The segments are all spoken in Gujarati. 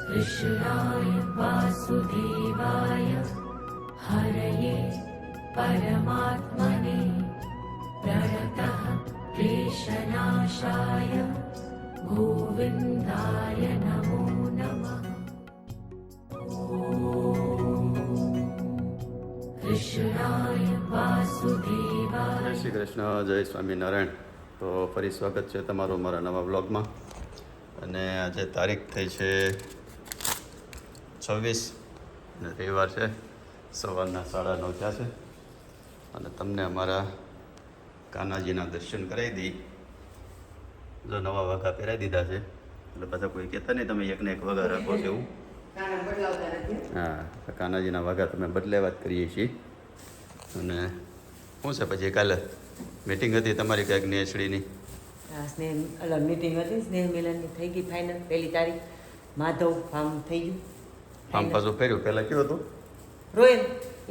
कृष्णाय वासुदेवाय हरये परमात्मने प्रणतः क्लेशनाशाय गोविन्दाय नमो नमः। कृष्णाय वासुदेवाय। જય શ્રી કૃષ્ણ, જય સ્વામિનારાયણ। તો ફરી સ્વાગત છે તમારું મારા નવા બ્લોગમાં। અને આજે તારીખ થઈ છે 26 અને રવિવાર છે, સવારના 9:30 થયા છે। અને તમને અમારા કાનાજીના દર્શન કરાવી દઈ। જો નવા વાઘા પહેરાવી દીધા છે એટલે બધા કોઈ કહેતા નહીં તમે એકને એક વાઘા રાખો છો એવું। હા, કાનાજીના વાઘા તમે બદલાવા જ કરીએ છીએ। અને શું છે પછી કાલે મીટિંગ હતી તમારી કંઈક નેસડીની? હા, મીટિંગ હતી, સ્નેહ મિલનની થઈ ગઈ ફાઇનલ। 1 તારીખ માધવ ફાર્મ થઈ ગયું ફાર્મ પાછું ફેર્યું, પહેલાં કયું હતું? રોયલ,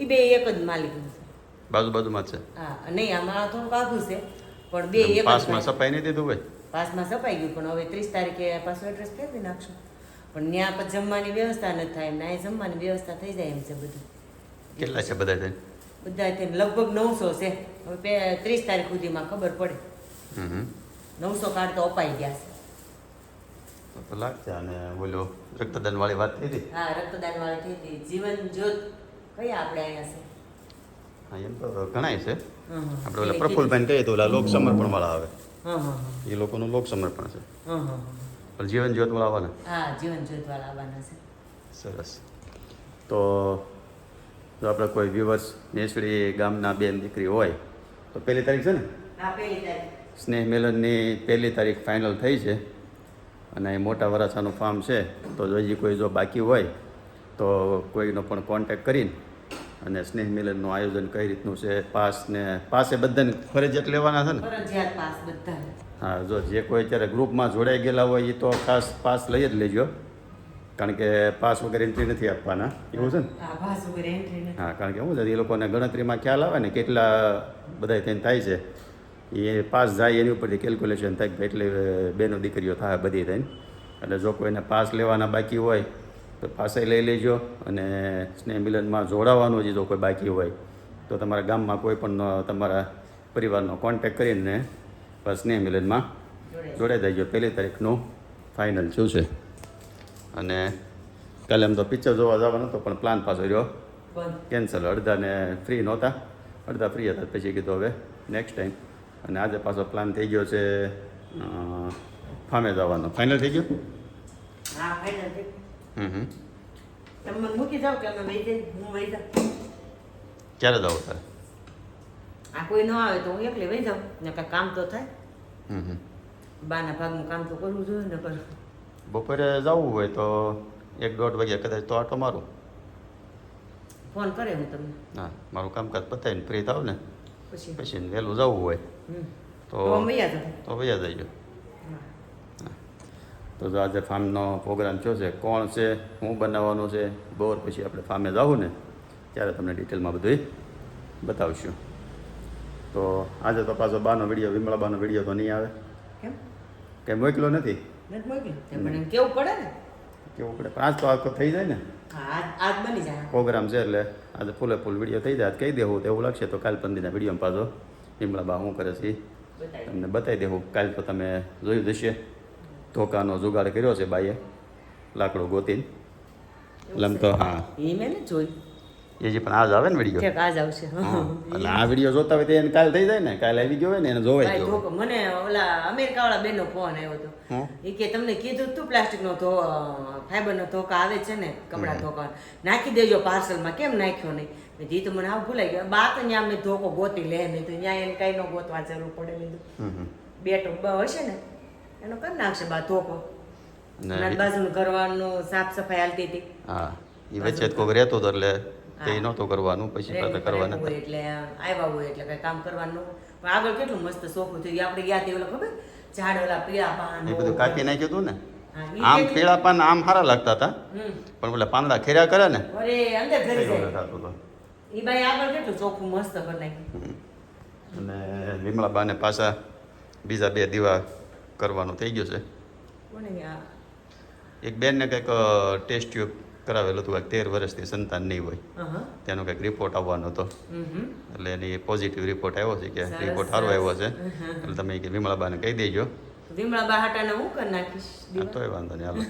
એ બે એક જ માલિકનું છે, બાજુમાં જ છે। હા, નહીં આમાં થોડુંક આઘું છે પણ બે એક જ પાસમાં સફાઈ નહીં દીધું ભાઈ? પાસમાં સફાઈ ગયું પણ હવે 30 તારીખે પાછું એડ્રેસ ફેરવી નાખશું। પણ ત્યાં પછી જમવાની વ્યવસ્થા ન થાય ને અહીં જમવાની વ્યવસ્થા થઈ જાય એમ છે બધું। કેટલા છે બધા થઈને? બધા થઈને લગભગ 900 છે। હવે 30 તારીખ સુધીમાં ખબર પડે। 900 કાર્ડ તો અપાઈ ગયા છે તો લાગશે। અને બોલો રક્તદાન વાળી વાત થઈ હતી? હા, રક્તદાન વાળી થઈ હતી। જીવન જ્યોત કયા આપણે અહીંયા છે? હા, એમ તો ઘણાય છે। હા, આપણે ઓલા પ્રફુલભાઈ કહીએ તો ઓલા લોક સમર્પણ વાળા આવે, હા હા એ લોકોનું લોક સમર્પણ છે। હા હા પણ જીવન જ્યોત વાળા આવવાના? હા, જીવન જ્યોત વાળા આવવાના છે। સરસ। તો જો આપણે કોઈ વ્યુઅર્સ નેસડી ગામના બેન દીકરી હોય તો 1 તારીખ છે ને? હા, 1 તારીખ સ્નેહ મિલનની 1 તારીખ ફાઇનલ થઈ છે। અને એ મોટા વરાછાનું ફાર્મ છે, તો હજી કોઈ જો બાકી હોય તો કોઈનો પણ કોન્ટેક કરીને અને સ્નેહ મિલનનું આયોજન કઈ રીતનું છે, પાસ ને પાસે બધાને ફરજિયાત લેવાના છે ને? ફરજિયાત પાસ બધા। હા, જો જે કોઈ અત્યારે ગ્રુપમાં જોડાઈ ગયેલા હોય એ તો ખાસ પાસ લઈ જ લેજો, કારણ કે પાસ વગર એન્ટ્રી નથી આપવાના, એવું છે ને? હા, પાસ વગર એન્ટ્રી નથી। હા, કારણ કે શું છે એ લોકોને ગણતરીમાં ખ્યાલ આવે ને કેટલા બધા થઈને થાય છે, એ પાસ જાય એની ઉપરથી કેલ્ક્યુલેશન થાય કે એટલી બેનો દીકરીઓ થાય બધી થઈને। એટલે જો કોઈને પાસ લેવાના બાકી હોય તો પાસે લઈ લેજો। અને સ્નેહ મિલનમાં જોડાવાનું જ જો કોઈ બાકી હોય તો તમારા ગામમાં કોઈ પણ તમારા પરિવારનો કોન્ટેક કરીને સ્નેહ મિલનમાં જોડાઈ દેજો। 1 તારીખનું ફાઇનલ શું છે। અને કાલે એમ તો પિક્ચર જોવા જવાનો હતો પણ પ્લાન પાછો રહ્યો કેન્સલ। અડધાને ફ્રી નહોતા, અડધા ફ્રી હતા, પછી કીધું હવે નેક્સ્ટ ટાઈમ। અને આજે પાછો પ્લાન થઈ ગયો છે ફામે જવાનો। ફાઇનલ થઈ ગયો? હા, ફાઇનલ થઈ હમ તમે મને મૂકી જાઓ કે અમે વહી જઈએ? હું વહી જાઉં। ક્યારે જાવ તારે? આ કોઈ ન આવે તો હું એકલી વહી જાઉં ને, કાંઈ કામ તો થાય। હમ બાના ભાગનું કામ તો કરવું જોઈએ ને। કર બપોરે જવું હોય તો 1-1.5 વાગ્યા કદાચ તો આટો મારું। ફોન કરે હું તમને। હા, મારું કામકાજ પતાવીને ફ્રી થાવ ને પછી પછી વહેલું જવું હોય તો વૈયા જતા। તો વૈયા જઈજો। તો જો આજે ફાર્મનો પ્રોગ્રામ થયો છે, કોણ છે, શું બનાવવાનું છે, બપોર પછી આપણે ફાર્મે જવું ને ત્યારે તમને ડિટેલમાં બધું બતાવશું। તો આજે તો પાછો બાનો વિડીયો, વિમળા બાનો વિડીયો તો નહીં આવે, કેમ કંઈ મોકલો નથી? નથી મોકલી પણ એમ કેવું પડે ને, કેવું પડે? પણ આજ તો આખો થઈ જાય ને, હા આજ બની જાય પ્રોગ્રામ છે એટલે આજે ફૂલે ફૂલ વિડીયો થઈ જાય। કહી દેવું તો એવું લાગશે તો કાલ પંદીના વિડીયોમાં પાછો વિમળા બા શું કરે છે તમને બતાવી દેવું। કાલ તો તમે જોયું જશે ધોકાનો જુગાડ કર્યો છે બાઈએ, લાકડું ગોતીને। એટલે આમ તો હા, એ મેં ને જોઈ એ જે પણ આજ આવે ને વિડીયો, ઠેક આજ આવશે। એટલે આ વિડીયો જોતા હોય તો એને કાલ થઈ જાય ને, કાલ આવી ગયો હોય ને એને જોવાઈ ભાઈ ગયો। ધોકો મને ઓલા અમેરિકા વાળા બેનનો ફોન આવ્યો હતો, એ કે તમને કીધું તું પ્લાસ્ટિકનો ફાઈબરનો ધોકા આવે છે ને, કપડા ધોકા નાખી દેજો પાર્સલમાં, કેમ નાખ્યો નહીં? જી તો મને આવું ભૂલાઈ ગયો। બાત ત્યાં મેં ધોકો ગોતી લે નહીં તો ત્યાં એને કઈ ન ગોતવા જરૂર પડે લીધું। બેટો હશે ને એનો કરી નાખશે બા ધોકો। બાજુનું કરવાનું સાફ સફાઈ હાલતી હતી, હા, એ વચ્ચે કોઈક રહેતો હતો એટલે તે નહોતું કરવાનું, પછી પાછા કરવાના હોય એટલે આવ્યા હોય એટલે કઈ કામ કરવાનું। પણ આગળ કેટલું મસ્ત સોખું થયું, આપણે ગયા તે ઓલા ખબર ઝાડ ઓલા પીળા પાન એ બધું કાપી નાખ્યું હતું ને। આમ પીળા પાન આમ સારા લાગતા હતા, પણ પેલા પાંદડા ખેર્યા કરે ને અરે અંદર ઘરી જાય થતું હતું। એ ભાઈ આગળ કેટલું ચોખ્ખું મસ્ત કરી નાખ્યું। અને વિમળા બાને પાછા બીજા 2 દીવા કરવાનું થઈ ગયું છે। કોને એક બેનને કંઈક ટેસ્ટ ટ્યુબ કરાવેલું હતું, કંઈક 13 વર્ષથી સંતાન નહીં હોય, તેનો કંઈક રિપોર્ટ આવવાનો હતો. એટલે એની પોઝિટિવ રિપોર્ટ આવ્યો છે કે સરસ, રિપોર્ટ સારો સરસ. આવ્યો છે. એટલે તમે કે વિમળાબાને કહી દેજો. વિમળાબા હાટાને હું કરી નાખીશ હા, તોય વાંધો નહીં, હાલો.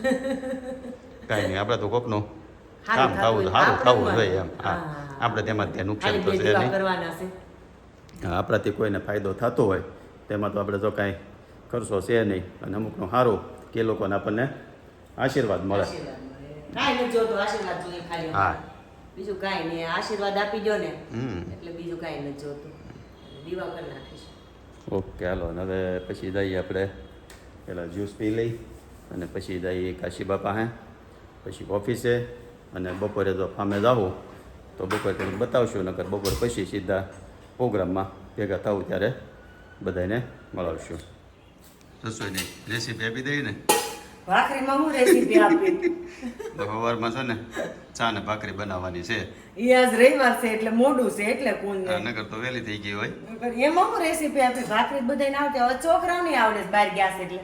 કાંઈ નહીં, આપણે તો કોકનું સારું કામ થવું થતું સારું થવું આપણે જોઈએ એમ. હા, હા. આપણે તેમાં ત્યાં નુકસાન ખાલી તો બે છે દીવા નહીં. કરવાના છે હા, આપણાથી કોઈને ફાયદો થતો હોય તેમાં તો આપણે જો કાંઈ ખર્ચો છે નહીં, અને અમુકનું સારું કે એ લોકોને આપણને આશીર્વાદ મળે. આશીર્વાદ મળે. કાંઈ નથી જોતું, આશીર્વાદ જોઈએ ખાલી હા. બીજું કાંઈ નહીં, આશીર્વાદ આપી દો ને હમ. એટલે બીજું કાંઈ નથી જોતું. દીવા કરી નાખીશ. ઓકે, હાલો. અને હવે પછી જઈએ આપણે પહેલાં જ્યુસ પી લઈ અને પછી જઈએ કાશી બાપા હે, પછી ઓફિસે, અને બપોરે જો ફામે જાવું તો બપોરે કંઈક બતાવશું, નકર બપોર પછી સીધા પ્રોગ્રામમાં ભેગા થવું ત્યારે બધાને મળાવશું. રસોઈની રેસીપી આપી દઈએ ને. ભાખરીમાં હું રેસીપી આપી? તો સવારમાં છે ને ચા ને ભાખરી બનાવવાની છે. ઈ આજ રવિવાર છે એટલે મોડું છે એટલે કોણ આ નગર તો વહેલી થઈ ગઈ હોય. એમાં હું રેસીપી આપી? ભાખરી બધાને આવડે, હવે છોકરાઓને આવડે છે, બહાર ગયા છે એટલે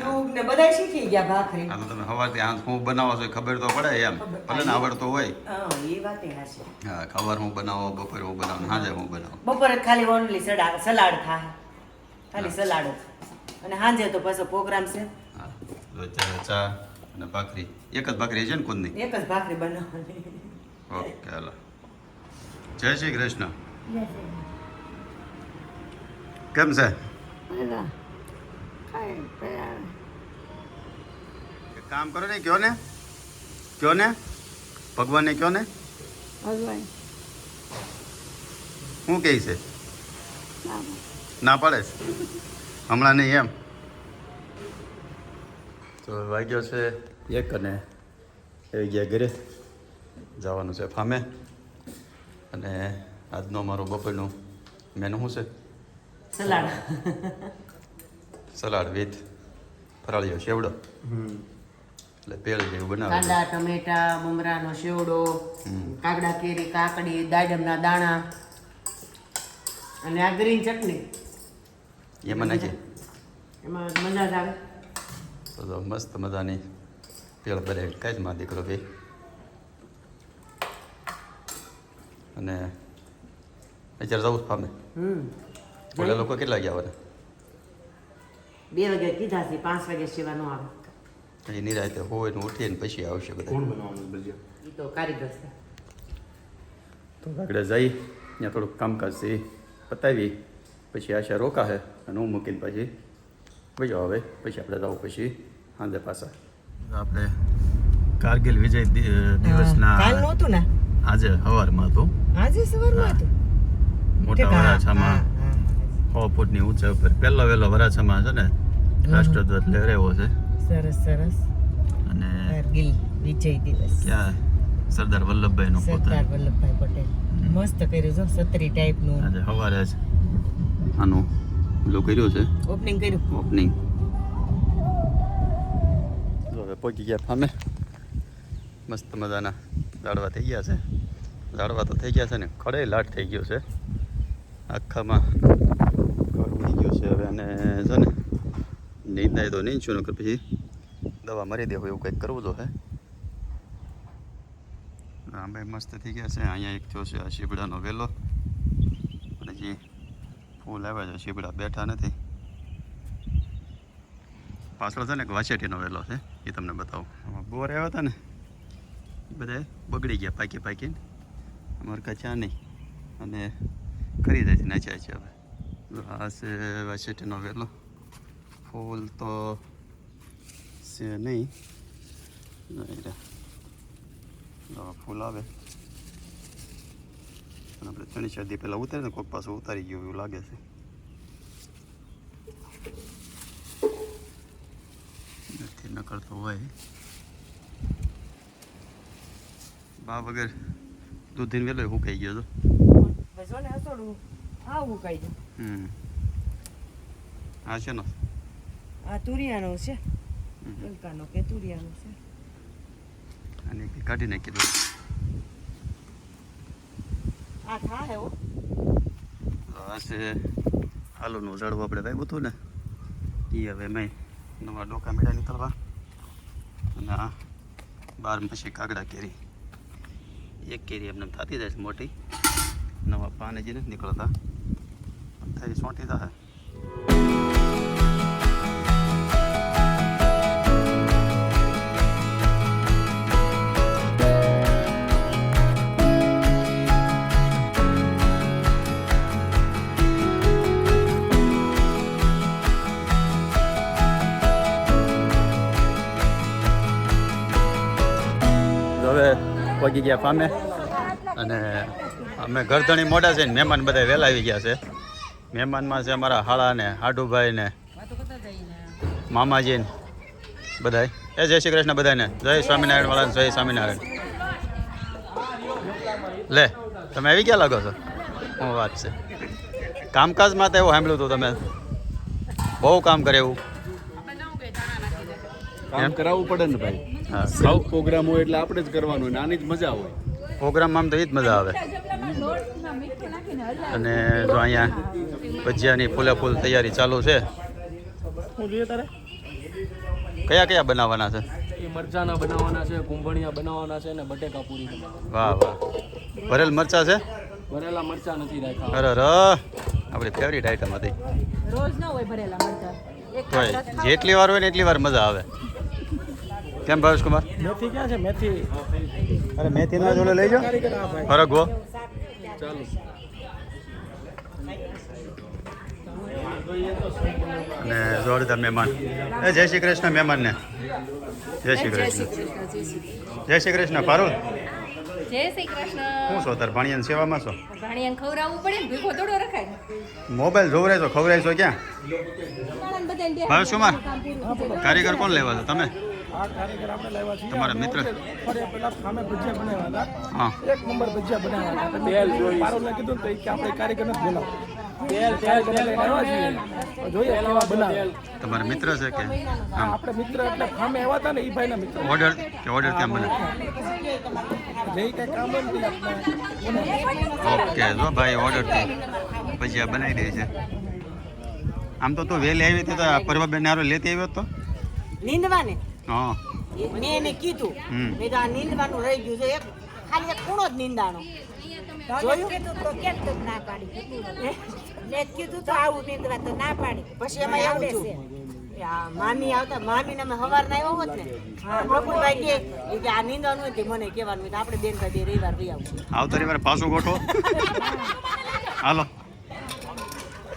યુગ ને બધા શીખી ગયા ભાખરી. આ તો તમે સવારથી આજ હું બનાવો છો એ ખબર તો પડે એમ, ભલે ને આવડતો હોય. હા, એ વાત એ હાચી. હા, ખબર હું બનાવો, બપોરે હું બનાવું, સાંજે હું બનાવું. બપોરે ખાલી ઓનલી સલાડ થાય, ખાલી સલાડ જ, અને સાંજે તો પાછો પ્રોગ્રામ છે. હા, તો અત્યારે ચા અને ભાખરી, એક જ ભાખરી છે ને કોની? એક જ ભાખરી બનાવવાની. ઓકે, હાલો. જય શ્રી કૃષ્ણ. કેમ છે? એક કામ કરો ને, કયો ને ભગવાનને કયો ને. શું કહે છે? ના પાડે છે હમણાં નહીં એમ. તો વાગ્યો છે 1 અને આવી ગયા ઘરે, જવાનું છે ફામે. અને આજનો મારો બપોરનું મેનુ શું છે? સલાડ. સલાડ વિથ ફરાળીયો શેવડો, એટલે પેળ જેવું બનાવે. કાંદા, ટમેટા, મમરાનો શેવડો, કાગડા કેરી, કાકડી, દાડમના દાણા અને આ ગ્રીન ચટણી. એમાં નાખી એમાં મજા જ આવે. તો મસ્ત મજાની પેળ બનાવી કાંઈ જ માં દીકરો ભાઈ. અને અત્યારે જવું જ ફામે. ઓલા લોકો કેટલા ગયા વરે? 2 વાગે કીધા છે, 5 વાગે સેવા ન આવે. એ નિરાતે હોય ને ઉઠીને પછી આવશે બધા. એ તો કારીગર છે. તો આગળ જઈ ત્યાં થોડુંક કામકાજ છે એ પતાવી પછી આશા રોકાશે અને હું મૂકીને પછી વયો હવે પછી આપણે જવું પછી સાંજે પાછા. આપણે કારગિલ વિજય દિવસના કાલ નહોતું ને, આજે સવારમાં હતું. આજે સવારમાં હતું. મોટા વરાછામાં 6 ફૂટની ઊંચાઈ ઉપર પહેલો વહેલો વરાછામાં છે ને રાષ્ટ્રધ્વજ લહેરાવ્યો છે. સરસ સરસ. અને કારગિલ વિજય દિવસ. ક્યાં સરદાર વલ્લભભાઈનો સરદાર પોતે વલ્લભભાઈ પટેલ. મસ્ત કર્યું છે, સત્રી ટાઈપનું આજે સવારે જ આનું પેલું કર્યું છે, ઓપનિંગ કર્યું. ઓપનિંગ. જો હવે પહોંચી ગયા ફામે. મસ્ત મજાના ઝાડવા થઈ ગયા છે. ઝાડવા તો થઈ ગયા છે ને ખડે લાટ થઈ ગયો છે આખામાં. ઘર ઉડી ગયું છે હવે. અને છે ને નીંદાય તો નહીં છું, નકર પછી દવા મારી દેવું એવું કંઈક કરવું તો હે. આંબે મસ્ત થઈ ગયા છે. અહીંયા એક થયો છે આ શીબડાનો વેલો, અને જે ફૂલ આવ્યા છે શીબડા બેઠા નથી. પાછળ છે ને એક વાસેટીનો વેલો છે, એ તમને બતાવું. બોર આવ્યા હતા ને એ બધા બગડી ગયા પાકી પાકીને. અમારે કાંઈ ચા નહીં, અને કરી જાય છે નાચ્યા છે હવે. આ છે વાસેટીનો વેલો. ફૂલ તો છે નહીં, ફૂલ આવે અને આપણે 3-4 દી પહેલાં ઉતારે ને કોઈક પાછું ઉતારી ગયું એવું લાગે છે. નથી નકળતો હોય. બા વગર દૂધીને વેલો હુકાઈ ગયો હતો. જો ને હસોડું આવું કઈ દે. હા છે ને આ તુરિયાનો છે, હલકાનો કે તુરિયાનો છે. અને કાઢી નાખી દઉં. આ થાય હો. આ છે આલુનું ઝાડવું આપણે વાવ્યું હતું ને, એ હવે મેં નવા ડોકા મેળા નીકળવા. અને આ 12 પછી કાગડા કેરી એક કેરી એમને થતી જાય છે મોટી નવા પાને જે નથી નીકળતા થઈ સોંટી થાય હવે પગી ગયા ફામે અને અમે ગરધણી મોટા છે ને મહેમાન બધા વહેલા આવી ગયા છે મહેમાનમાં છે અમારા હાળા ને હાડુભાઈ ને મામાજી ને બધા એ જય શ્રી કૃષ્ણ બધાને જય સ્વામિનારાયણ વાળા જય સ્વામિનારાયણ લે તમે આવી ગયા લાગો છો શું વાત છે કામકાજમાં તો એવું સાંભળ્યું હતું તમે બહુ કામ કરે એવું કામ કરાવવું પડે ને ભાઈ હા સાઉથ પ્રોગ્રામ હોય એટલે આપણે જ કરવાનું હોય નાની જ મજા હોય પ્રોગ્રામમાં આમ તો એ જ મજા આવે અને જો અહીંયા ભજીયાની ફૂલે ફૂલ તૈયારી ચાલુ છે કયા કયા બનાવવાના છે એ મરચાના બનાવવાના છે કુંભણિયા બનાવવાના છે ને બટેકા પૂરી વાહ વાહ ભરેલ મરચા છે ભરેલા મરચા નથી રાખ્યા અરે આપણી ફેવરિટ આઈટમ હતી રોજ ન હોય ભરેલા મરચાં તોય જેટલી વાર હોય ને એટલી વાર મજા આવે કેમ ભાવેશ કુમાર મેથી ક્યાં છે મેથી અરે મેથી ના જોડે લઈ જાઓ ફરક હો ચાલો અને જોરદાર મહેમાન એ જય શ્રી કૃષ્ણ મહેમાનને જય શ્રી કૃષ્ણ જય શ્રી કૃષ્ણ પારુલ જય શ્રી કૃષ્ણ શું છો તાર ભાણિયાની સેવામાં છો ભાણિયાને ખવડાવવું પડે ને ભીખો થોડો રખાય મોબાઈલ જોવરાય છો ખવરાય છો ક્યાં ભાવેશ કુમાર કારીગર કોણ લેવા છો તમે આ કારીગર આપણે લાવ્યા છીએ તમારા મિત્ર પેલા સામે ભજીયા બનાવ્યા હતા હા એક નંબર ભજીયા બનાવ્યા હતા તેલ જોઈ પારોને કીધું ને કે આપણે કારીગર નથી બોલાવ તેલ લઈને આવ્યા છીએ જોઈએ કેવા બનાવે તમારા મિત્ર છે કે આમ આપણે મિત્ર એટલે સામે આવ્યા હતા ને એ ભાઈના મિત્ર ઓર્ડર કે ઓર્ડર ત્યાં બને જે કઈ કામ હોય ને ઓકે જો ભાઈ ઓર્ડરથી ભજીયા બનાવી દે છે આમ તો તું વહેલી આવી હતી તો પરવાબેન હારો લેતી આવ્યો તો નીંદવા ને હા મેં એને કીધું હમ. મેં તો આ નીંદવાનું રહી ગયું છે એક ખાલી એક ખૂણો જ નીંદાણો પછી એમાં એવું છું કે આ મામી આવતા મામીને અમે સવારના આવ્યા હોત ને પ્રફુલભાઈ કે આ નીંદવાનું હોય તે મને કહેવાનું હોય તો આપણે બેન ભાઈ બે રવિવાર વહી આવશું આવતા રવિવારે પાછું ગોઠવો હાલો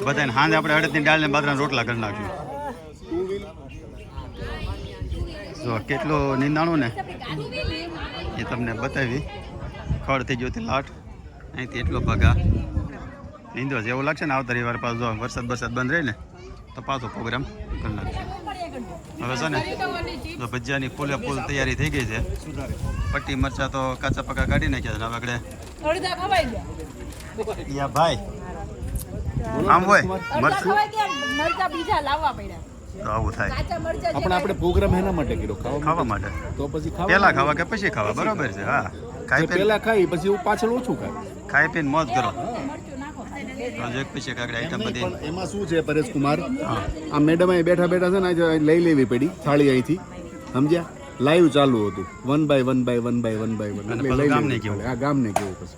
બધાને સાંજે આપણે અડદની દાળ ને બાજરાના રોટલા કરી નાખશું જો કેટલું નીંદાણું ને એ તમને બતાવી ખડ થઈ ગયો લાટ અહીંથી એટલો ભગા નીંદો જેવું લાગશે ને આવતા રવિવારે પાછો જો વરસાદ બંધ રહે ને તો પાછો પ્રોગ્રામ કરી નાખશું હવે છે ને તો ભજીયાની ફૂલે ફૂલ તૈયારી થઈ ગઈ છે પટ્ટી મરચા તો કાચા પકા કાઢી નાખ્યા છે હવે આગળ અડધા ખવાઈ ગયા યા ભાઈ આમ હોય અડધા મરચું ખવાઈ ગયા મરચા બીજા લાવવા પડ્યા તો આવું થાય કાચા મરચા આપણે પ્રોગ્રામ એના માટે કર્યો ખાવા માટે તો પછી પહેલા ખાવા કે પછી ખાવા બરોબર છે હા ખાઈ પીને પેલા ખાઈ પછી હું પાછળ ઓછું ખાય ખાઈ પીને મોજ કરો મરચું નાખો તો એક પછી કાકડી આઈટમ બધી પણ એમાં શું છે પરેશ કુમાર આ મેડમ અહીં બેઠા છે ને આજે લઈ લેવી પડી થાળી અહીંથી સમજ્યા લાઈવ ચાલુ હતું 1 બાય 1 બાય 1 બાય 1 બાય 1 અને એટલે પાછું લઈ ગામને લેવી કેવું. પડે. આ ગામને કેવું પછી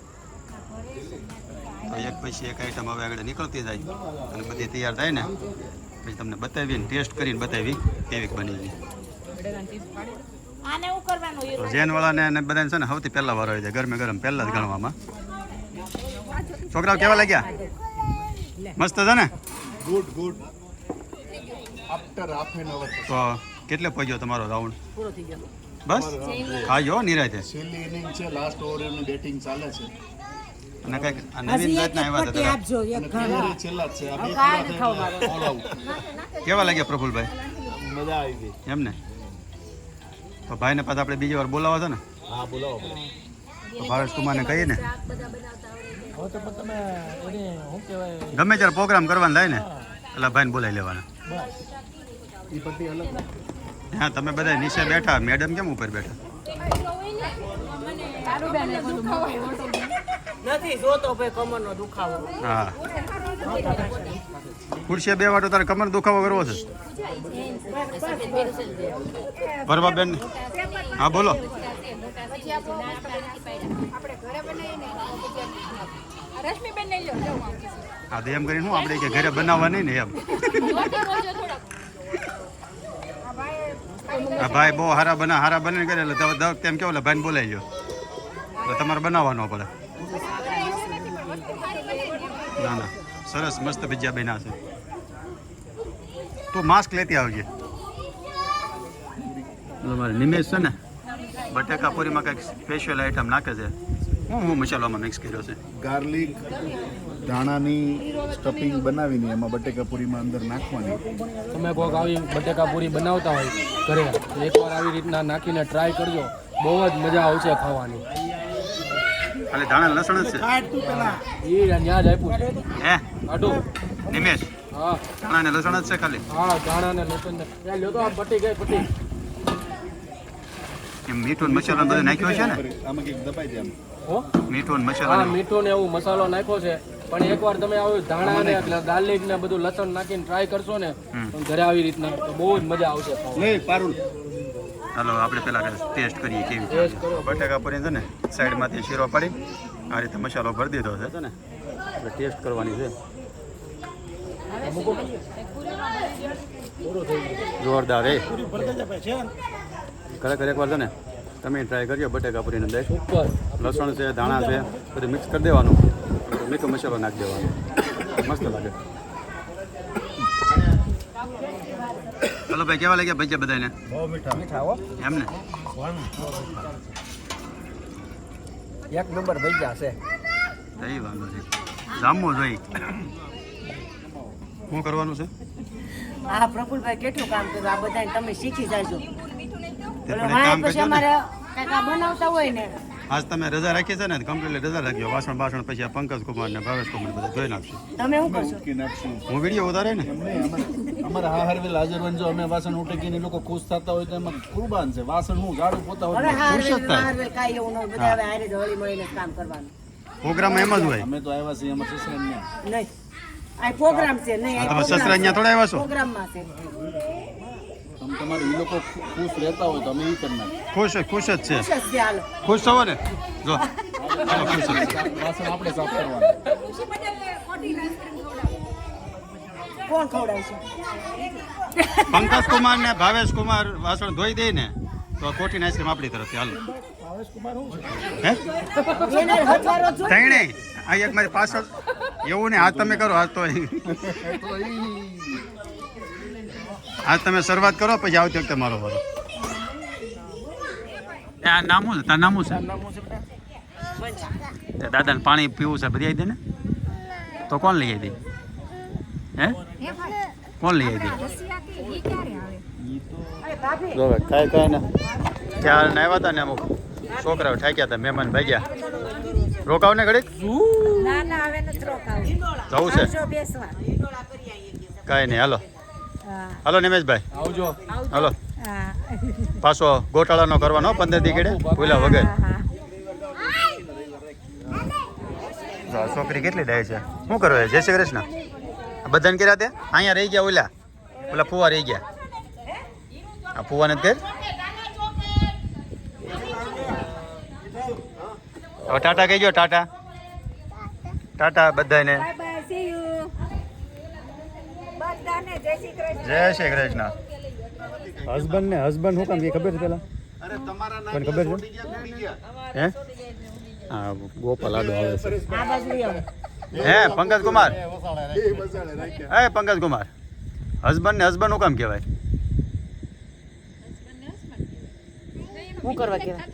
તો એક પછી એક આઈટમ હવે આગળ નીકળતી જાય અને બધી તૈયાર થાય ને પછી તમને બતાવી ને ટેસ્ટ કરીને બતાવી કેવી બની ગઈ આને હું કરવાનું તો જેનવાળાને અને બધાને છે ને સૌથી પહેલા વારો આવી જાય ગરમે ગરમ પહેલા જ ગણવામાં છોકરાઓ કેવા લાગ્યા મસ્ત છે ને good good after half an hour તો કેટલે પહોંચ્યો તમારો રાઉન્ડ પૂરો થઈ ગયો બસ ખાજો નિરાતે છેલ્લી ઇનિંગ છે લાસ્ટ ઓવરની બેટિંગ ચાલે છે અને કંઈક આ નવીન જાતના આવ્યા હતા અને ઘણી છેલ્લા જ છે આ બે પૂરા થઈ ગયા ઓલ આઉટ કેવા લાગ્યા પ્રફુલભાઈ મજા આવી ગઈ એમ ને તો ભાઈને પાછા આપણે બીજી વાર બોલાવો છો ને હા બોલાવો તો ભાવેશ કુમારને કહીએ ને હવે તો પણ તમે એને શું કહેવાય ગમે ત્યારે પ્રોગ્રામ કરવાનો થાય ને એટલે ભાઈને બોલાવી લેવાના એ પટ્ટી અલગ હા તમે બધા નીચે બેઠા મેડમ કેમ ઉપર બેઠા નથી જોતો ભાઈ કમરનો દુખાવો હા ખુરશીએ બે વાટો તારે કમર દુખાવો કરવો છે પરવાબેન હા બોલો. પછી આપણો આપણે ઘરે બનાવીએ ને રશ્મિબેન ને લ્યો જાઉં આમ. હા તો એમ કરીને હું આપણે કે ઘરે બનાવવા નહીં ને એમ. હા ભાઈ બહુ હારા બને કરે એટલે દવક તેમ કેવું ભાઈને બોલાવી લો એટલે તમારે બનાવવાનો પડે. ના ના સરસ મસ્ત ભજીયા બન્યા છે. તું માસ્ક લેતી આવજે. તમારે નિમેશ છે ને બટેકા પૂરીમાં કંઈક સ્પેશિયલ આઈટમ નાખે છે. હું મસાલામાં મિક્સ કર્યો છે. ગાર્લિક ધાણાની સ્ટફિંગ બનાવીને એમાં બટેકા પૂરીમાં અંદર નાખવાની. તમે કોઈક આવી બટેકા પૂરી બનાવતા હોય ઘરે એકવાર આવી રીતના નાખીને ટ્રાય કરજો, બહુ જ મજા આવશે ખાવાની. ખાલી ધાણા લસણ જ છે એ ત્યાં જ આપ્યું છે હે કાઢું. નિમેશ હા ધાણા ને લસણ જ છે ખાલી. હા ધાણા ને લસણ ને લ્યો તો આ પટી ગઈ પટી. એમ મીઠું ને મસાલો બધું નાખ્યો છે ને. આમાં કંઈક દબાઈ દે આમ. હો મીઠું ને હા મસાલો મીઠું ને એવું મસાલો નાખ્યો છે, પણ એકવાર તમે આવું ધાણા ને ગાર્લિક ને બધું લસણ નાખીને ટ્રાય કરશો ને ઘરે આવી રીતના તો બહુ જ મજા આવશે ખાવાની. લે પારુલ ચાલો આપણે પેલા ટેસ્ટ કરીએ કેવી ટેસ્ટ કરો. બટેકા પૂરી છે ને સાઈડમાંથી શીરો પાડી આ રીતે મસાલો ભરી દીધો છે ને આપણે ટેસ્ટ કરવાની છે. જોરદાર એ ખરેખર એકવાર છે ને તમે ટ્રાય કરજો બટેકા પૂરીને દે. ઉપર લસણ છે ધાણા છે બધું મિક્સ કરી દેવાનું, મીઠો મસાલો નાખી દેવાનો, મસ્ત લાગે. ચાલો ભાઈ કેવા લાગ્યા ભજીયા બધાને? બહુ મીઠા હો. એમ ને એક નંબર ભજીયા છે. કઈ વાંધો છે જામવું જોઈ. શું કરવાનું છે? હા પ્રફુલભાઈ કેટલું કામ કર્યું આ બધાને તમે શીખી જાજો. તે એટલે પણ એક વાય કામ પછી કરજો ને. અમારે કાંઈક આ બનાવતા હોય ને આજ તમે રજા રાખી છે ને કમ્પ્લીટ રજા રાખજો. વાસણ પછી આ પંકજ કુમાર ને ભાવેશ કુમાર બધા ધોઈ નાખશું. તમે શું કરશો? કે નાખશું. હું વિડીયો ઉતારે ને અમારા હાહરવેલ હાજરવન જો અમે વાસણ ઉટકીને લોકો ખુશ થતા હોય તો એમાં કુરબાન છે. વાસણ હું ઝાડુ પોતા હવે હોય હાર ખુશ જ થાય. કાંઈ એવું ન હોય. બધા હવે હારે જ હળી મળીને જ કામ કરવાનું પ્રોગ્રામ એમ જ હોય. અમે તો આવ્યા છીએ એમાં સસરા ને નહીં આ પ્રોગ્રામ છે નહીં હા, તમે સસરા અહીંયા થોડા આવ્યા છો? પ્રોગ્રામમાં છે તમે તમારે એ લોકો ખુશ રહેતા હોય તો અમે એ કરી નાખીએ. ખુશ જ છે. ખુશ જ છે હાલો ખુશ થવો ને જો ચાલો ખુશ જ છે. વાસણ આપણે સાફ કરવાના. કોણ ખવડાવશે? પંકજ કુમાર ને ભાવેશ કુમાર વાસણ ધોઈ દે ને તો કોઠીની આઈસ્ક્રીમ આપણી તરફથી હાલો. હે એને હથવારો જો તૈણે આ એક મારી પાછળ એવું ને આજ તમે કરો. આજ તો આજ તમે શરૂઆત કરો પછી આવતી વખતે મારો વારો. આ નામું છે તાર નામું છે તે દાદાને પાણી પીવું છે બધી આવી દે ને તો કોણ લઈ આવી દે? હે કોણ લઈ આવી દે? જો કાંઈ કાંઈ ને ત્યાં આવ્યા હતા ને અમુક છોકરાઓ ઠાક્યા હતા, મહેમાન ભાગ્યા. રોકાવ ને ઘડીક ના ના હવે નથી રોકાવું. જવું છે જો બેસવા. કાંઈ નહીં હાલો હાલો નિમેશભાઈ આવજો. હાલો હા પાછો ગોટાળાનો કરવાનો 15 દી કેડે ભૂલા વગર. જો આ છોકરી કેટલી ડાય છે. શું કરો જય શ્રી કૃષ્ણ બધાને કર્યા તે અહીંયા રહી ગયા ઓલા ફુવા રહી ગયા. આ ફુવાને તે હવે ટાટા કહી ગયો. ટાટા ટાટા બધાને બાય બાય સી યુ. બધાને જય શ્રી કૃષ્ણ. જય શ્રી કૃષ્ણ. હસબન્ડ ને હસબન્ડ શું કામ એ ખબર છે પેલા? અરે તમારા નામ કોને ખબર છે? હે હા ગોપાલ આડો આવે છે. આ બાજુ લઈ આવો. હે પંકજ કુમાર હે પંકજ કુમાર હસબન્ડ ને હસબન્ડ શું કામ કહેવાય? શું કરવા કહેવાય?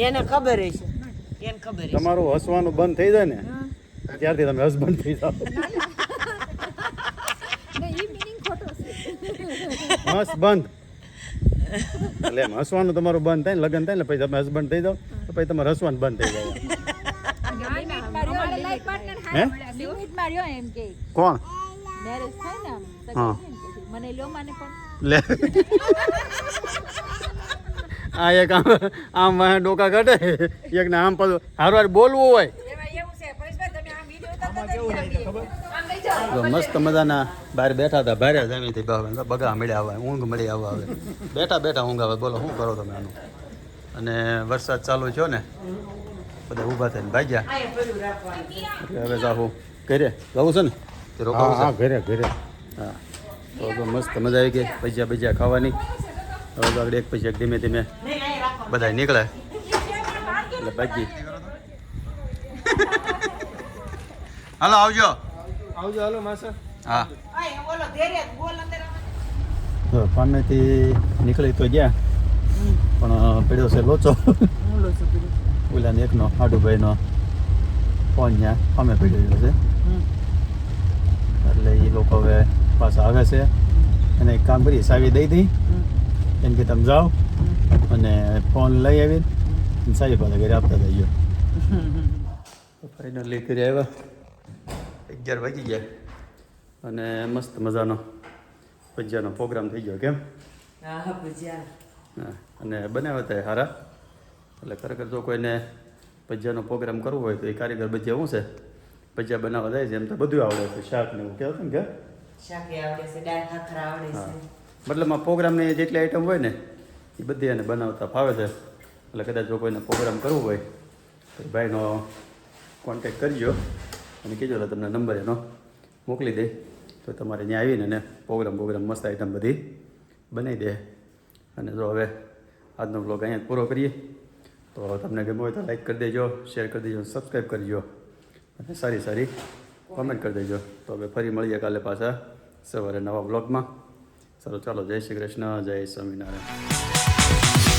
એને ખબર હશે. એને ખબર હશે. તમારું હસવાનું બંધ થઈ જાય ને ત્યારથી તમે હસબન્ડ થઈ જાઓ. હસ બંધ એટલે એમ હસવાનું તમારું બંધ થાય ને લગ્ન થાય ને પછી તમે હસબન્ડ થઈ જાઓ તો પછી તમારે હસવાનું બંધ થઈ જાય. હે લિમિટમાં રહ્યો એમ કે કોણ મેરેજ થાય ને આમ તો હા. કે પછી મને લો માને પણ લે આ એક આમ વાંહે ડોકા કાઢે એક ને આમ પાછું હારવાર બોલવું હોય. જો મસ્ત મજાના બહાર બેઠા હતા ભારે જમીથી બગા મળી આવે ઊંઘ મળી આવવા આવે બેઠા બેઠા ઊંઘ આવે બોલો શું કરો તમે આનું અને વરસાદ ચાલુ થયો ને બધા ઊભા થઈને ભાગ્યા અહીંયા પડ્યું રાખવાનું છે. એટલે હવે જાવું ઘરે જવું છે ને તે રોકાવું છે ઘરે ઘરે હા તો મસ્ત મજા આવી ગઈ ભજીયા ભજીયા ખાવાની હવે તો આગળ એક પછી એક ધીમે ધીમે નહીં, અહીંયા રાખવાનું. બધા નીકળે એટલે ભાગી હાલો આવજો આવજો હાલો માસા હા અહીંયા બોલો, ધીરે બોલ અંદર આવો. તો પામેથી નીકળી તો ગયા પણ પડ્યો છે લોચો ઓલાને એકનો હાડુભાઈનો ફોન ત્યાં અમે પડ્યો છે એટલે એ લોકો હવે પાછા આવે છે અને એક કામ કરી સાવી દઈ દઈ એમ કે તમે જાઓ અને ફોન લઈ આવી સાહેબ પાછા ઘરે આપતા જઈએ ફાઇનલી ઘરે આવ્યા 11 વાગી ગયા અને મસ્ત મજાનો ભજીયાનો પ્રોગ્રામ થઈ ગયો કેમ હા, ભજીયા. હા અને બનાવ્યા હતા સારા એટલે ખરેખર જો કોઈને ભજીયાનો પ્રોગ્રામ કરવો હોય તો એ કારીગર ભજીયા શું છે ભજીયા બનાવવા જાય છે એમ તો બધું આવડે છે શાક ને એવું કહેવાય ને કે શાકે આવડે છે, દાળ ખાખરા આવડે હા છે. મતલબમાં પ્રોગ્રામની જેટલી આઈટમ હોય ને એ બધી એને બનાવતા ફાવે છે એટલે કદાચ જો કોઈને પ્રોગ્રામ કરવો હોય તો એ ભાઈનો કોન્ટેક કરજો અને કહેજો એટલે તમને નંબર એનો મોકલી દે તો તમારે ત્યાં આવીને એને પ્રોગ્રામ મસ્ત આઈટમ બધી બનાવી દે અને જો હવે આજનો બ્લોગ અહીંયા જ પૂરો કરીએ તો તમને ગમ્યો હોય તો લાઈક કરી દેજો શેર કરી દેજો સબસ્ક્રાઈબ કરજો અને સારી કોમેન્ટ કરી દેજો તો હવે ફરી મળીએ કાલે પાછા સવારે નવા બ્લોગમાં. ચાલો જય શ્રી કૃષ્ણ, જય સ્વામિનારાયણ.